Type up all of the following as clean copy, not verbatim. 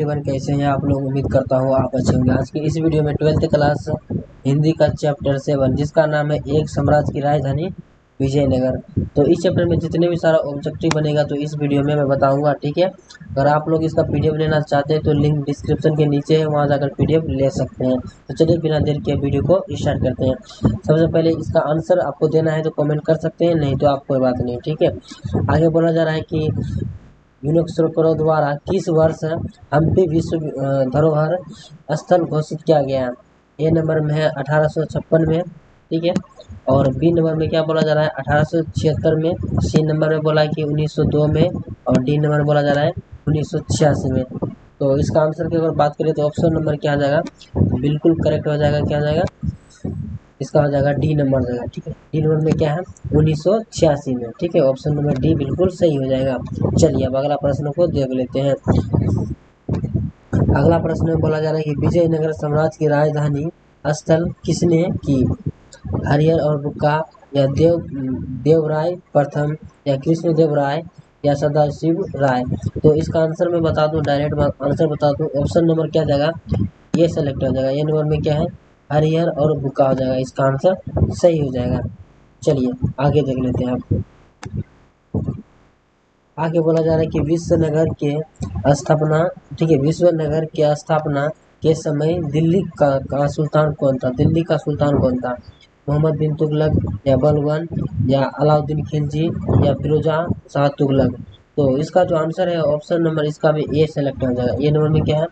Everyone, कैसे हैं आप लोग। उम्मीद करता हूँ आप अच्छे होंगे। आज की इस वीडियो में 12th क्लास हिंदी का चैप्टर 7 जिसका नाम है एक साम्राज्य की राजधानी विजयनगर। तो इस चैप्टर में जितने भी सारा ऑब्जेक्टिव बनेगा तो इस वीडियो में मैं बताऊंगा, ठीक है। अगर आप लोग इसका पीडीएफ लेना चाहते हैं तो लिंक डिस्क्रिप्शन के नीचे है, वहाँ जाकर पीडीएफ ले सकते हैं। तो चलिए बिना देर के वीडियो को स्टार्ट करते हैं। सबसे पहले इसका आंसर आपको देना है तो कमेंट कर सकते हैं, नहीं तो आप कोई बात नहीं, ठीक है। आगे बोला जा रहा है कि यूनेस्को द्वारा किस वर्ष हम्पी विश्व धरोहर स्थल घोषित किया गया। ए नंबर में है 1856 में, ठीक है। और बी नंबर में क्या बोला जा रहा है 1876 में। सी नंबर में बोला है कि 1902 में। और डी नंबर बोला जा रहा है 1986 में। तो इसका आंसर की अगर बात करें तो ऑप्शन नंबर क्या आ जाएगा, बिल्कुल करेक्ट हो जाएगा। क्या आ जाएगा, इसका हो जाएगा डी नंबर हो जाएगा, ठीक है। डी नंबर में क्या है 1986 में, ठीक है। ऑप्शन नंबर डी बिल्कुल सही हो जाएगा। चलिए अब अगला प्रश्न को देख लेते हैं। अगला प्रश्न में बोला जा रहा है कि विजयनगर साम्राज्य की राजधानी स्थल किसने की। हरिहर और बुक्का, या देवराय प्रथम, या कृष्णदेव राय, या सदाशिव राय। तो इसका आंसर मैं बता दूं, डायरेक्ट आंसर बता दूं। ऑप्शन नंबर क्या जाएगा, ये सेलेक्ट हो जाएगा। ये नंबर में क्या है हरिहर और बुक्का हो जाएगा। इसका आंसर सही हो जाएगा। चलिए आगे देख लेते हैं आपको। आगे बोला जा रहा है कि विश्वनगर के स्थापना, ठीक है, विश्वनगर के स्थापना के समय दिल्ली का सुल्तान कौन था। दिल्ली का सुल्तान कौन था, मोहम्मद बिन तुगलक, या बलबन, या अलाउद्दीन खिलजी, या फिरोजा शाह तुगलक। तो इसका जो आंसर है ऑप्शन नंबर इसका भी ए सेलेक्ट हो जाएगा। ये नंबर में क्या है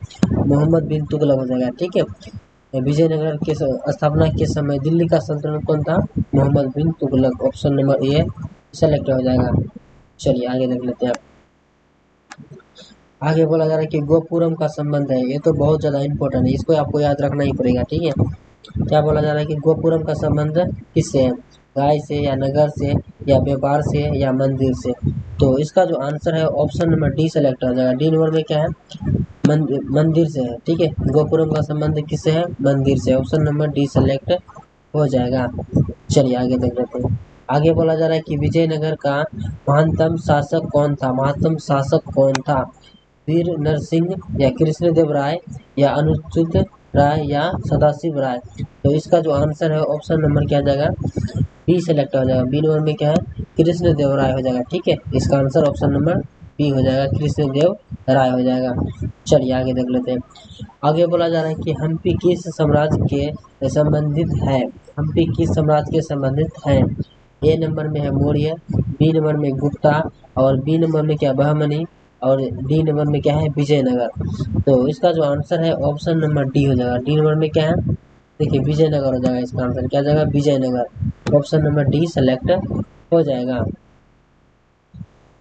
मोहम्मद बिन तुगलक हो जाएगा, ठीक है। विजयनगर के स्थापना के समय दिल्ली का सल्तनत कौन था, Mohammad bin Tughlaq. Option number A select हो जाएगा। चलिए आगे देख लेते हैं। आगे बोला जा रहा है कि गोपुरम का संबंध है। ये तो बहुत ज्यादा इंपॉर्टेंट है, इसको आपको याद रखना ही पड़ेगा, ठीक है। क्या बोला जा रहा है कि गोपुरम का संबंध किससे है, गाय से, या नगर से, या व्यापार से, या मंदिर से। तो इसका जो आंसर है ऑप्शन नंबर डी सेलेक्ट हो जाएगा। डी नंबर में क्या है मंदिर से है, ठीक है। गोपुरम का संबंध किससे है, मंदिर से। ऑप्शन नंबर डी सेलेक्ट हो जाएगा। चलिए आगे देख लेते हैं। आगे बोला जा रहा है कि विजयनगर का महानतम शासक कौन था। महानतम शासक कौन था, वीर नरसिंह, या कृष्णदेव राय, या अनुच्युत राय, या सदाशिव राय। तो इसका जो आंसर है ऑप्शन नंबर क्या जाएगा, बी सेलेक्ट हो जाएगा। बी नंबर में क्या है कृष्णदेव राय हो जाएगा, ठीक है। इसका आंसर ऑप्शन नंबर बी हो जाएगा, कृष्णदेव राय हो जाएगा। चलिए आगे देख लेते हैं। आगे बोला जा रहा है कि हम्पी किस साम्राज्य के संबंधित है। हम्पी किस साम्राज्य के संबंधित है। ए नंबर में है मौर्य, बी नंबर में गुप्ता, और बी नंबर में क्या बहमनी, और डी नंबर में क्या है विजयनगर। तो इसका जो आंसर है ऑप्शन नंबर डी हो जाएगा। डी नंबर में क्या है देखिए विजयनगर हो जाएगा। इसका आंसर क्या जाएगा Vijayanagar. Option number D select हो जाएगा।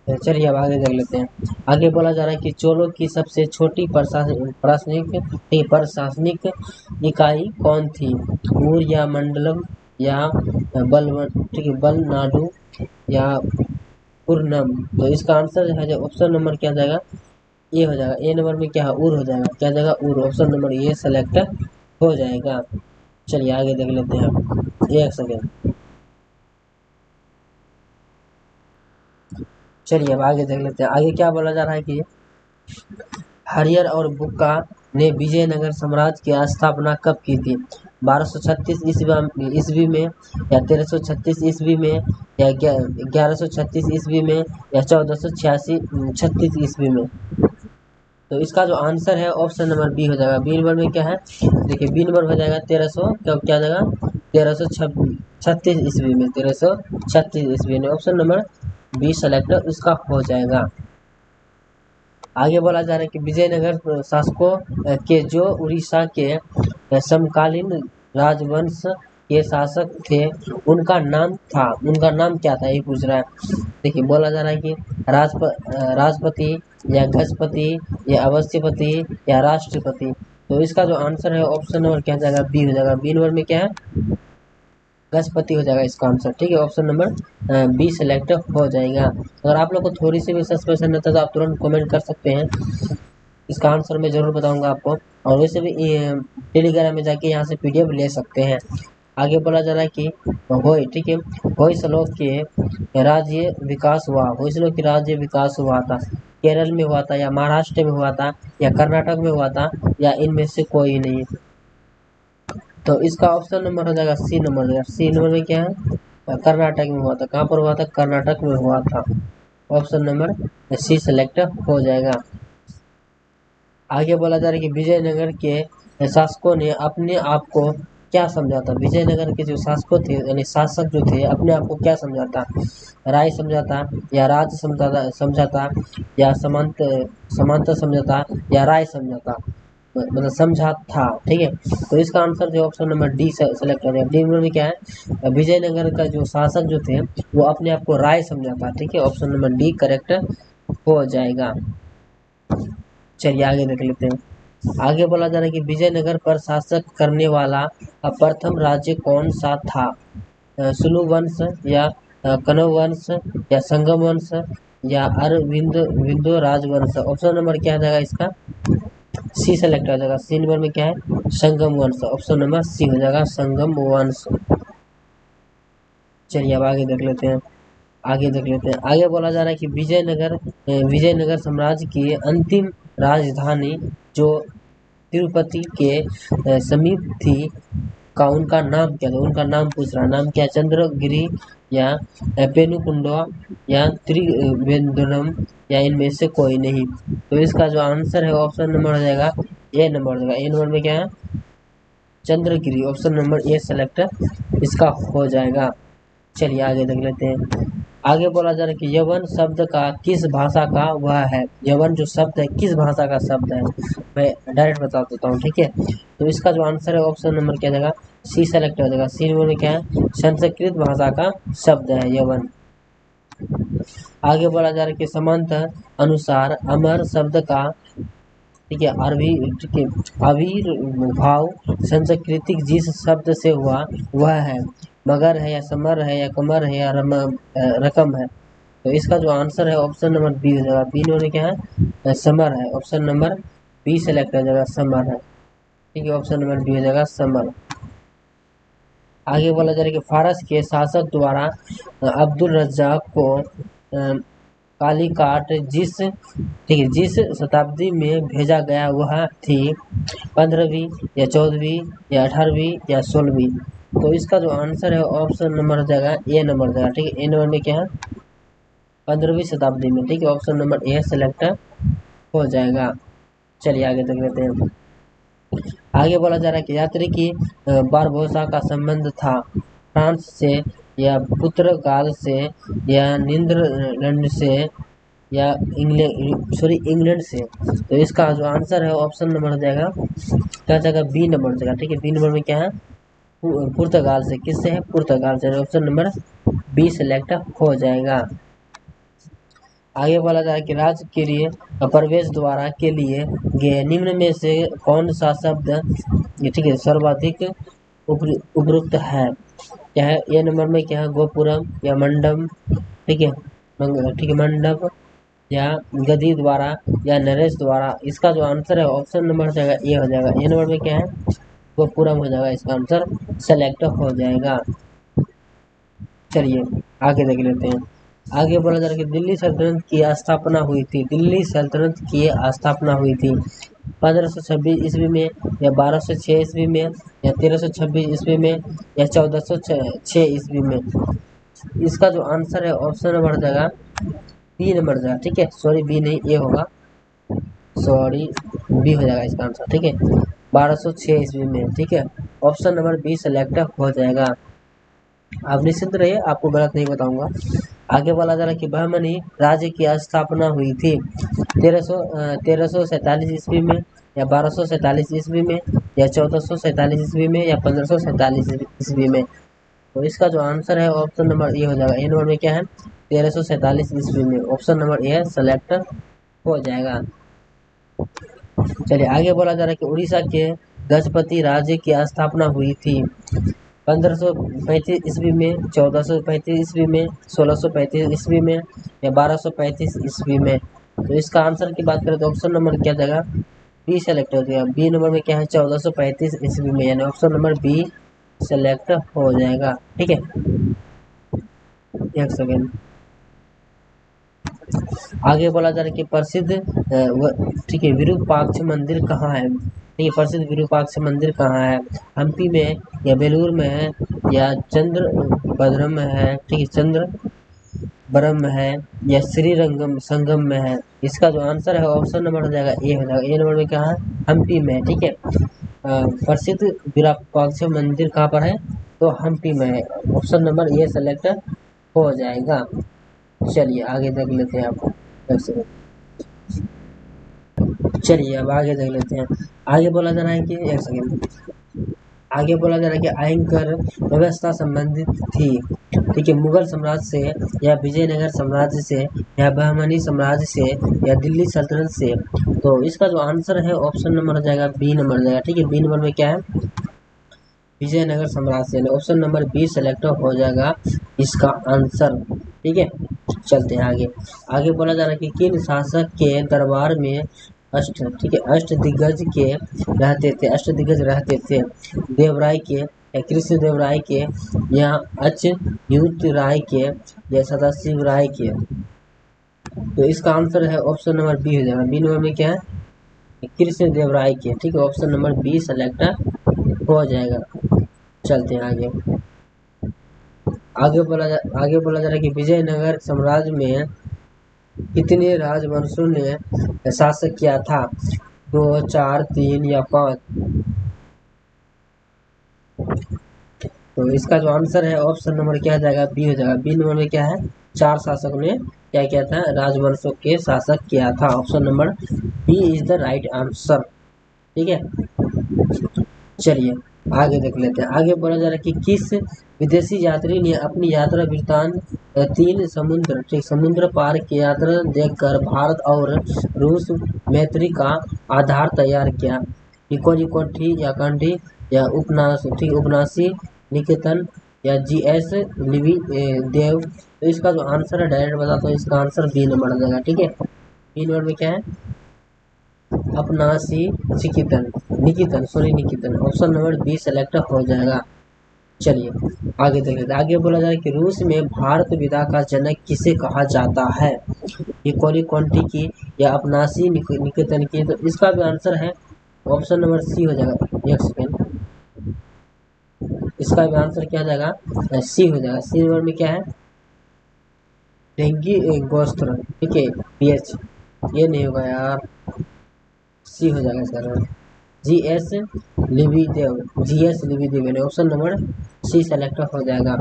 चलिए अब आगे देख लेते हैं। आगे बोला जा रहा है कि चोलों की सबसे छोटी प्रशासनिक इकाई कौन थी, ऊर, या मंडलम, या ठीक है बलनाडु, या पूर्णम। तो इसका आंसर है जो ऑप्शन नंबर क्या जाएगा ए हो जाएगा। ए नंबर में क्या है उर हो जाएगा। क्या जाएगा उर। ऑप्शन नंबर ए सेलेक्ट हो जाएगा। चलिए आगे देख लेते हैं, एक सेकेंड। चलिए अब आगे देख लेते हैं। आगे क्या बोला जा रहा है कि हरिहर और बुक्का ने विजयनगर साम्राज्य की स्थापना कब की थी। 1236 ईस्वी में, या 1336 ईस्वी में, या 1136 ईस्वी में, या 1486 ईस्वी में। तो इसका जो आंसर है ऑप्शन नंबर बी हो जाएगा। बी नंबर में क्या है देखिए बी नंबर हो जाएगा 1300 क्या जाएगा 1336 ईस्वी में। 1336 ईस्वी में ऑप्शन नंबर बी सेलेक्ट इसका हो जाएगा। आगे बोला जा रहा है कि विजयनगर शासकों के जो उड़ीसा के समकालीन राजवंश के शासक थे उनका नाम क्या था, ये पूछ रहा है। देखिए बोला जा रहा है कि राजपति, या गजपति, या अवस्थिपति, या राष्ट्रपति। तो इसका जो आंसर है ऑप्शन नंबर क्या जाएगा बी हो जाएगा। बी नंबर में क्या है गजपति हो जाएगा इसका आंसर, ठीक है। ऑप्शन नंबर बी सेलेक्ट हो जाएगा। अगर आप लोग को थोड़ी सी भी सस्पेंशन रहता है तो आप तुरंत कमेंट कर सकते हैं, इसका आंसर मैं जरूर बताऊंगा आपको। और वैसे भी टेलीग्राम में जाके यहाँ से पीडीएफ ले सकते हैं। आगे बोला जा रहा है कि होय, ठीक है, होयसलों के राज्य विकास हुआ। होयसलों के राज्य विकास हुआ था केरल में हुआ था, या महाराष्ट्र में हुआ था, या कर्नाटक में हुआ था, या इनमें से कोई नहीं। तो इसका ऑप्शन नंबर हो जाएगा सी नंबर हो जाएगा। सी नंबर में क्या है, कर्नाटक में हुआ था। कहाँ पर हुआ था, कर्नाटक में हुआ था। ऑप्शन नंबर सी सेलेक्ट हो जाएगा। आगे बोला जा रहा है कि विजयनगर के शासकों ने अपने आप को क्या समझा था। विजयनगर के जो शासकों थे यानी शासक जो थे अपने आप को क्या समझा था, राय समझा था, या राज समझा था, या समांतर समझा था, या राय समझा था, मतलब समझा था। ठीक है, तो इसका आंसर जो ऑप्शन नंबर डी सेलेक्ट हो जाएगा। डी नंबर में क्या है, विजयनगर का जो शासक जो थे वो अपने आप को राय समझा था। ठीक है, ऑप्शन नंबर डी करेक्ट हो जाएगा। चलिए आगे देख लेते हैं। आगे बोला जा रहा है कि विजयनगर पर शासक करने वाला प्रथम राज्य कौन सा था। सुलु वंश, या कनव वंश, या संगम वंश, या अरविंदो राजवंश। ऑप्शन नंबर क्या हो जाएगा इसका, सी सेलेक्ट हो जाएगा। सी नंबर में क्या है, संगम वंश। ऑप्शन नंबर सी हो जाएगा संगम वंश। चलिए अब आगे देख लेते हैं। आगे बोला जा रहा है कि विजयनगर साम्राज्य की अंतिम राजधानी जो तिरुपति के समीप थी का उनका नाम क्या था। उनका नाम पूछ रहा है। नाम क्या, चंद्रगिरी, या पेनुकुंडा, या त्रिवेंद्रम, या इनमें से कोई नहीं। तो इसका जो आंसर है ऑप्शन नंबर हो जाएगा ए नंबर हो जाएगा। ए नंबर में क्या है, Chandragiri. Option number A select इसका हो जाएगा। चलिए आगे देख लेते हैं। आगे बोला जा रहा है कि यवन शब्द का किस भाषा का वह है। यवन जो शब्द है किस भाषा का शब्द है, मैं डायरेक्ट बता देता हूँ। ठीक है, तो इसका जो आंसर है ऑप्शन नंबर क्या जाएगा, सी सेलेक्ट हो जाएगा। सी नंबर में क्या है, संस्कृत भाषा का शब्द है यवन। आगे बोला जा रहा है कि समांतर अनुसार अमर शब्द का, ठीक है, आविर्भाव संस्कृतिक जिस शब्द से हुआ वह है मगर है, या समर है, या कमर है, या रकम है। तो इसका जो आंसर है ऑप्शन नंबर बी हो जाएगा। बी नंबर में क्या है, समर है। ऑप्शन नंबर बी सेलेक्ट हो जाएगा, समर है। ठीक है, ऑप्शन नंबर बी हो जाएगा समर। आगे बोला जा रहा है कि फारस के शासक द्वारा अब्दुल रज्जाक को कालीकाट जिस शताब्दी में भेजा गया वह थी 15वीं, या 14वीं, या 18वीं, या 16वीं। तो इसका जो आंसर है ऑप्शन नंबर हो जाएगा ए नंबर जाएगा। ठीक है, ए नंबर में क्या है, 15वीं शताब्दी में। ठीक है, ऑप्शन नंबर ए सेलेक्ट हो जाएगा। चलिए आगे देख लेते हैं। आगे बोला जा रहा है कि यात्री की बारबोसा का संबंध था फ्रांस से, या पुर्तगाल से, या नीदरलैंड से, या इंग्लैंड से। तो इसका जो आंसर है ऑप्शन नंबर हो जाएगा क्या जाएगा, बी नंबर हो जाएगा। ठीक है, बी नंबर में क्या है, पुर्तगाल से। किससे है, पुर्तगाल से। ऑप्शन नंबर बी सेलेक्ट हो जाएगा। आगे बोला जाए कि राजकीय प्रवेश द्वार के लिए निम्न में से कौन सा शब्द, ठीक है, सर्वाधिक उपयुक्त है। क्या है, ए नंबर में क्या है, गोपुरम, या मंडप, ठीक है, ठीक है, मंडप, या गदी द्वारा, या नरेश द्वारा। इसका जो आंसर है ऑप्शन नंबर हो जाएगा ए हो जाएगा। ए नंबर में क्या है, गोपुरम हो जाएगा। इसका आंसर सेलेक्ट हो जाएगा। चलिए आगे देख लेते हैं। आगे बोला जा रहा है कि दिल्ली सल्तनत की स्थापना हुई थी। दिल्ली सल्तनत की स्थापना हुई थी 1526 ईस्वी में, या 1206 ईस्वी में, या 1326 ईस्वी में, या 1406 ईस्वी में। इसका जो आंसर है ऑप्शन नंबर हो जाएगा बी नंबर जाएगा। ठीक है, सॉरी बी नहीं, ए होगा, सॉरी बी हो जाएगा इसका आंसर। ठीक है, 1206 ईस्वी में। ठीक है, ऑप्शन नंबर बी सेलेक्ट हो जाएगा। आप निश्चिंत रहिए, आपको गलत नहीं बताऊंगा। आगे बोला जा रहा है कि बहमनी राज्य की स्थापना हुई थी 1347 ईस्वी में, या 1247 ईस्वी में, या 1447 ईस्वी में, या 1547 ईस्वी में। तो इसका जो आंसर है ऑप्शन नंबर ए हो जाएगा। ए नंबर में क्या है, 1347 ईस्वी में। ऑप्शन नंबर ए सेलेक्ट हो जाएगा। चलिए आगे बोला जा रहा है कि उड़ीसा के गजपति राज्य की स्थापना हुई थी 1535 ईस्वी में, 1435 ईस्वी में, 1635 ईस्वी में, या 1235 ईस्वी में। तो इसका आंसर की बात करें तो ऑप्शन नंबर क्या जाएगा, बी सेलेक्ट हो जाएगा। बी नंबर में क्या है, 1435 ईस्वी में, यानी ऑप्शन नंबर बी सेलेक्ट हो जाएगा। ठीक है, एक सेकेंड। आगे बोला जा रहा है कि प्रसिद्ध ठीक है विरूपाक्ष मंदिर कहाँ है। ठीक है, प्रसिद्ध विरूपाक्ष मंदिर कहाँ है, हम्पी में या बेलूर में है या चंद्रभद्रम में है, ठीक है चंद्रबरम में है या श्रीरंगम संगम में है। इसका जो आंसर है ऑप्शन नंबर हो जाएगा ए हो जाएगा। ए नंबर में क्या है, हम्पी में। ठीक है, प्रसिद्ध विरूपाक्ष मंदिर कहाँ पर है, तो हम्पी में है। ऑप्शन नंबर ए सेलेक्ट हो जाएगा। चलिए आगे देख लेते हैं आपको। चलिए अब आगे देख लेते हैं। आगे बोला जा रहा है कि एक सेकेंड, आगे बोला जा रहा है कि आयकर व्यवस्था संबंधित थी। ठीक है, मुगल साम्राज्य से या विजयनगर साम्राज्य से या बहमनी साम्राज्य से या दिल्ली सल्तनत से। तो इसका जो आंसर है ऑप्शन नंबर हो जाएगा बी नंबर हो जाएगा। ठीक है, बी नंबर में क्या है, विजयनगर साम्राज्य से। ऑप्शन नंबर बी सेलेक्ट हो जाएगा इसका आंसर। ठीक है, चलते हैं आगे। आगे बोला जा रहा है कि किन शासक के दरबार में ठीक है अष्ट दिग्गज रहते थे, देवराय के या कृष्ण देव राय के या अच्युत राय के या सदाशिव राय के। तो इसका आंसर है ऑप्शन नंबर बी हो जाएगा। बी नंबर में क्या है, कृष्ण देव राय के। ठीक है, ऑप्शन नंबर बी सेलेक्ट हो जाएगा। चलते हैं आगे। आगे बोला जा रहा है कि विजयनगर साम्राज्य में कितने राजवंशों ने शासन किया था, 2, 4, 3 या 5। तो इसका जो आंसर है ऑप्शन नंबर क्या हो जाएगा, बी हो जाएगा। बी नंबर में क्या है, 4 शासकों ने क्या किया था, राजवंशों के शासक किया था। Option number B is the right answer. ठीक है, चलिए आगे देख लेते हैं। आगे बोला जा रहा है कि किस विदेशी यात्री ने अपनी यात्रा वृत्तांत 3 समुद्र पार की यात्रा देखकर भारत और रूस मैत्री का आधार तैयार किया। निकोठी या कंठी या उपनासी निकेतन या जीएस लिवी देव। तो इसका जो आंसर है डायरेक्ट बताता हूँ, इसका आंसर बी नंबर आ जाएगा। ठीक है, बी नंबर में क्या है, अपनासी Niketan. Option number B select हो जाएगा। चलिए आगे देख लेते हैं। आगे बोला जाए कि रूस में भारत विदा का जनक किसे कहा जाता है, निकोली कॉन्टी की या अपनासी निकेतन की। तो इसका भी आंसर है ऑप्शन नंबर सी हो जाएगा। एक सेकेंड, इसका भी आंसर क्या हो जाएगा, सी हो जाएगा। सी नंबर में क्या है, डेंगी गोस्त्र। ठीक है, पीएच ये नहीं होगा यार, सी हो जाएगा इसका। जीएस लिविदेव। ऑप्शन नंबर सी सेलेक्ट हो जाएगा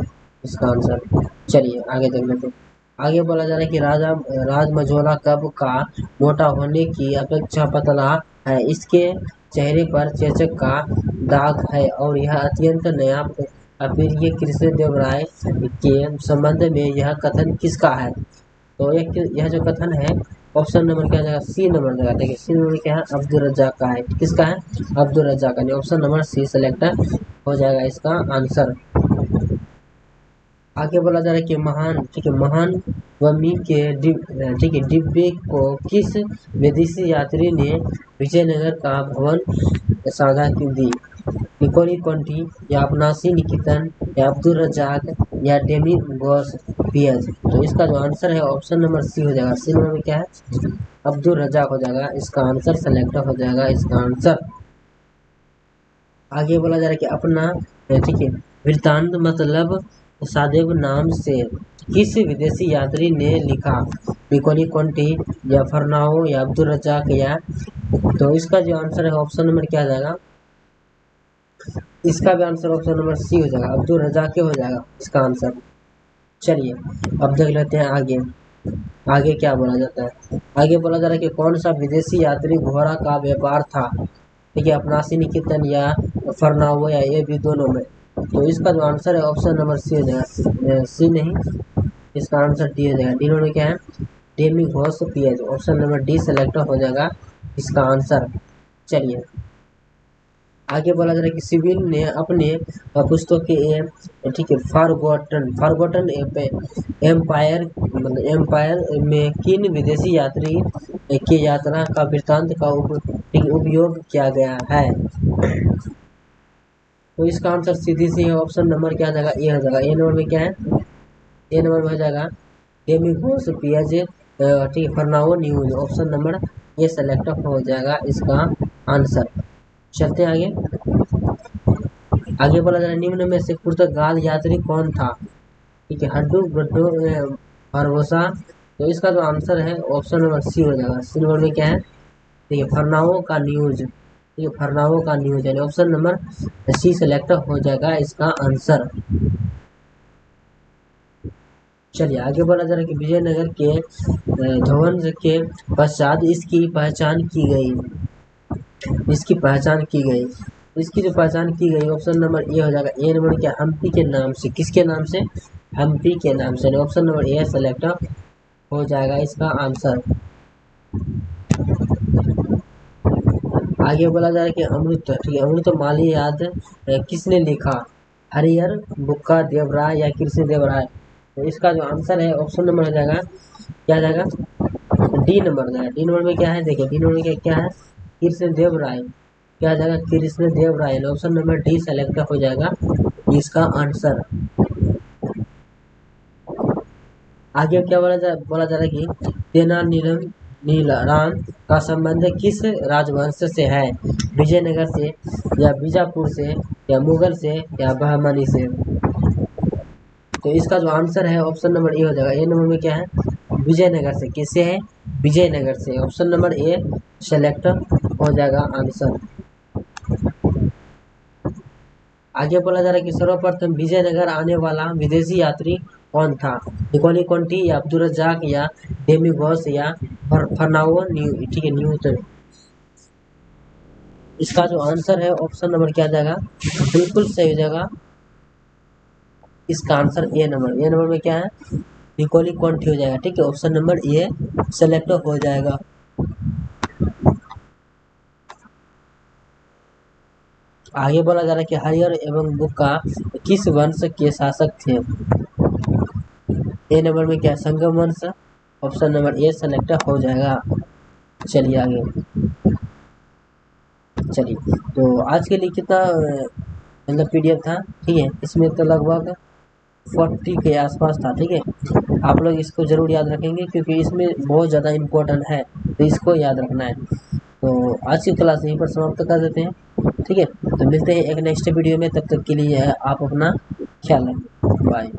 इसका आंसर। चलिए आगे देख लेते हैं। आगे बोला जा रहा है कि राजमझोला कब का मोटा होने की अपेक्षा पतला है, इसके चेहरे पर चेचक का दाग है और यह अत्यंत नया अप्रिय कृष्ण देव राय के संबंध में यह कथन किसका है। तो यह जो कथन है ऑप्शन नंबर क्या जाएगा, सी नंबर जाएगा। देखिए सी नंबर क्या है, अब्दुल रज्जाक का है। किसका है, अब्दुल रज्जाक का। ऑप्शन नंबर सी सेलेक्ट हो जाएगा इसका आंसर। आगे बोला जा रहा है कि महान वमी के डिब्बे को किस विदेशी यात्री ने विजयनगर का भवन साझा दी, निकोली कॉन्टी या अपनासी निकितन या अब्दुल रज्जाक या डेमी गोस पियज। तो इसका जो आंसर है ऑप्शन नंबर सी हो जाएगा। सी नंबर में क्या है, अब्दुल रज्जाक हो जाएगा। इसका आंसर सेलेक्ट हो जाएगा इसका आंसर। आगे बोला जा रहा है कि अपना ठीक है वृत्तांत मतलब सादेव नाम से किस विदेशी यात्री ने लिखा, निकोली कॉन्टी या फरनाओ या अब्दुल रज्जाक या। तो इसका जो आंसर है ऑप्शन नंबर क्या जाएगा, इसका भी आंसर ऑप्शन नंबर सी हो जाएगा, अब्दुल रज्जाक हो जाएगा इसका आंसर। चलिए अब देख लेते हैं आगे क्या बोला जाता है। आगे बोला जा रहा है कि कौन सा विदेशी यात्री घोड़ा का व्यापार था, ठीक है अपनासी निकेतन या फरनाओ या ये भी दोनों में। तो इसका जो आंसर है ऑप्शन नंबर सी हो जाएगा। सी नहीं, इसका आंसर डी हो जाएगा। डी में क्या है, डेमी घोष पियज। ऑप्शन नंबर डी सेलेक्ट हो जाएगा इसका आंसर। चलिए आगे बोला जा रहा है कि सिविल ने अपने पुस्तक के ठीक है फॉरगॉटन एम्पायर मतलब एम्पायर में किन विदेशी यात्री के यात्रा का वृत्तांत का उपयोग किया गया है। तो इसका आंसर सीधी सी है, ऑप्शन नंबर क्या आ जाएगा, ए हो जाएगा। ए नंबर में क्या है, ए नंबर में हो जाएगा डेमी घोष पियज ठीक है, फरनाओ न्यूज, ऑप्शन नंबर ये सेलेक्ट हो जाएगा इसका आंसर। चलते हैं आगे। आगे बोला जा रहा है निम्न में से पुर्तगाल यात्री कौन था? ठीक है, हड्डू गड्डू बारबोसा। तो इसका जो आंसर है ऑप्शन नंबर सी हो जाएगा। सी नंबर में क्या है? ठीक है, फरनाओ का न्यूज। ठीक है, फरनाओ का न्यूज यानी ऑप्शन नंबर सी सेलेक्ट हो जाएगा इसका आंसर। चलिए आगे बोला जा रहा है कि विजयनगर के ध्वंस के पश्चात इसकी पहचान की गई। इसकी पहचान की गई, इसकी जो पहचान की गई ऑप्शन नंबर ए हो जाएगा। ए नंबर क्या? हम्पी के नाम से। किसके नाम से? हम्पी के नाम से। ऑप्शन नंबर ए सेलेक्ट हो जाएगा इसका आंसर। आगे बोला जा रहा है कि अमृत, ठीक है, अमृत माली याद किसने लिखा? हरिहर, बुक्का, देवराय या कृष्ण देव राय। तो इसका जो आंसर है ऑप्शन नंबर हो जाएगा, क्या जाएगा? डी नंबर जाएगा। डी नंबर में क्या है? देखिए डी नंबर में क्या है? कृष्ण देव राय। क्या जाएगा? कृष्ण देव राय। ऑप्शन नंबर डी सेलेक्ट हो जाएगा इसका आंसर। आगे क्या बोला जा रहा है कि तेनालीराम का संबंध किस राजवंश से है? विजयनगर से या बीजापुर से या मुगल से या बहमनी से। तो इसका जो आंसर है ऑप्शन नंबर ए हो जाएगा। ए नंबर में क्या है? विजयनगर से। किससे है? विजयनगर से। ऑप्शन नंबर ए सेलेक्ट हो जाएगा आंसर। आगे बोला जा रहा है कि सर्वप्रथम विजयनगर आने वाला विदेशी यात्री कौन था? निकोली कॉन्टी या अब्दुल रज्जाक या डेमिगोस या फर्नाओ ठीक है न्यूटन। इसका जो आंसर है ऑप्शन नंबर क्या जाएगा? बिल्कुल सही हो जाएगा इसका आंसर। ए नंबर। ए नंबर में क्या है? निकोली कॉन्टी हो जाएगा। ठीक है, ऑप्शन नंबर ए सेलेक्ट हो जाएगा। आगे बोला जा रहा है कि हरिहर एवं बुक्का किस वंश के शासक थे? ए नंबर में क्या है? संगम वंश। ऑप्शन नंबर ए सेलेक्ट हो जाएगा। चलिए आगे। चलिए तो आज के लिए कितना मतलब पीडीएफ था? ठीक है, इसमें तो लगभग 40 के आसपास था। ठीक है, आप लोग इसको जरूर याद रखेंगे क्योंकि इसमें बहुत ज़्यादा इम्पोर्टेंट है, तो इसको याद रखना है। तो आज की क्लास यहीं पर समाप्त कर देते हैं। ठीक है, तो मिलते हैं एक नेक्स्ट वीडियो में। तब तक के लिए आप अपना ख्याल रखें। बाय।